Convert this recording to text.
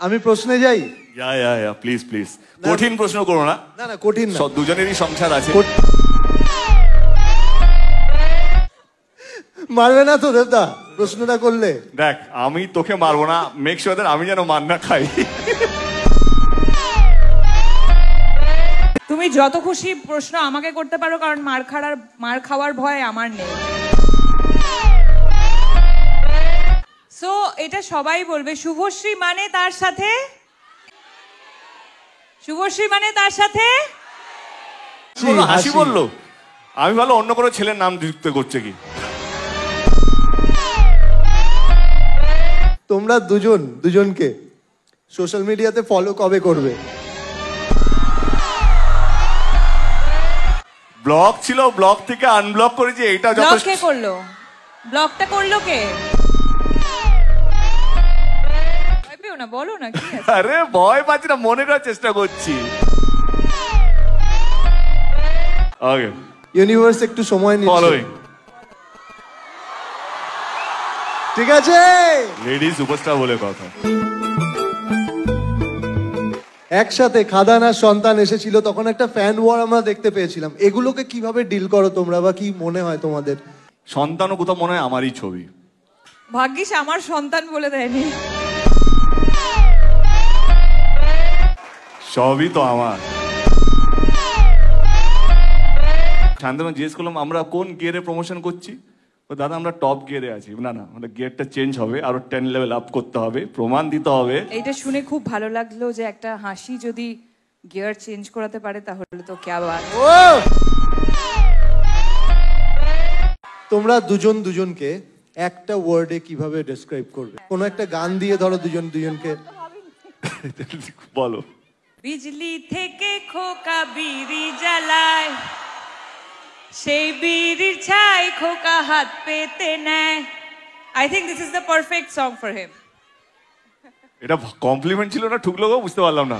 আমি প্রশ্নে যাই। প্লিজ প্লিজ, কঠিন প্রশ্ন করো না। না না কঠিন না, দুজনেরই সংসার আছে। মারবে না তো দেবদা প্রশ্নটা করলে? দেখ আমি তোকে মারবো না, মেক শিওর দ্যাট আমি যেন মার না খাই। তুমি যত খুশি প্রশ্ন আমাকে করতে পারো, কারণ মার খাওয়ার ভয় আমার নেই। সো এটা সবাই বলবে শুভশ্রী মানে তার সাথে, শুভশ্রী মানে তার সাথে হাসি বললো। আমি ভালো অন্য কোনো ছেলের নাম যুক্ত করছে কি। তোমরা দুজনকে সোশ্যাল মিডিয়াতে ফলো কবে করবে? ব্লক ছিল, ব্লক থেকে আনব্লক করেছি, এটা যথেষ্ট। কে করলো ব্লকটা? করলো কে? না বলো না কি আছে? আরে ভয় পাচ্ছি না, মনে করার চেষ্টা করছি। ওকে, ইউনিভার্স একটু সময় নিচ্ছে। ফলোইং ঠিক আছে, লেডি সুপারস্টার বলে কথা। একসাথে খাদান আর সন্তান এসেছিল, তখন একটা ফ্যান ওয়ার আমরা দেখতে পেয়েছিলাম। এগুলোকে কিভাবে ডিল করো তোমরা, বা কি মনে হয় তোমাদের? সন্তানও কোথাও মনে হয় আমারই ছবি। ভাগ্যিস আমার সন্তান বলে দেয়নি। সবই তো আমার। শান্তনু জিজ্ঞেস করলাম আমরা কোন গিয়ারে প্রমোশন করছি। দাদা আমরা টপ গিয়ারে আছি। না না, আমাদের গিয়ারটা চেঞ্জ হবে, আরো 10 লেভেল আপ করতে হবে, প্রমাণ দিতে হবে। এইটা শুনে খুব ভালো লাগলো যে একটা হাসি যদি গিয়ার চেঞ্জ করাতে পারে তাহলে তো ক্যা বাত। তোমরা দুজনকে একটা ওয়ার্ডে কিভাবে ডেসক্রাইব করবে? কোন একটা গান দিয়ে ধরো দুজনকে বলো। বিজলি থেকে খোকা বিড়ি জ্বালায়, সেই বিড়ির ছাই খোকা হাত পেতে নেয়। I think this is the perfect song for him. এটা কমপ্লিমেন্ট ছিল না ঠুকলো গো, বুঝতে পারলাম না।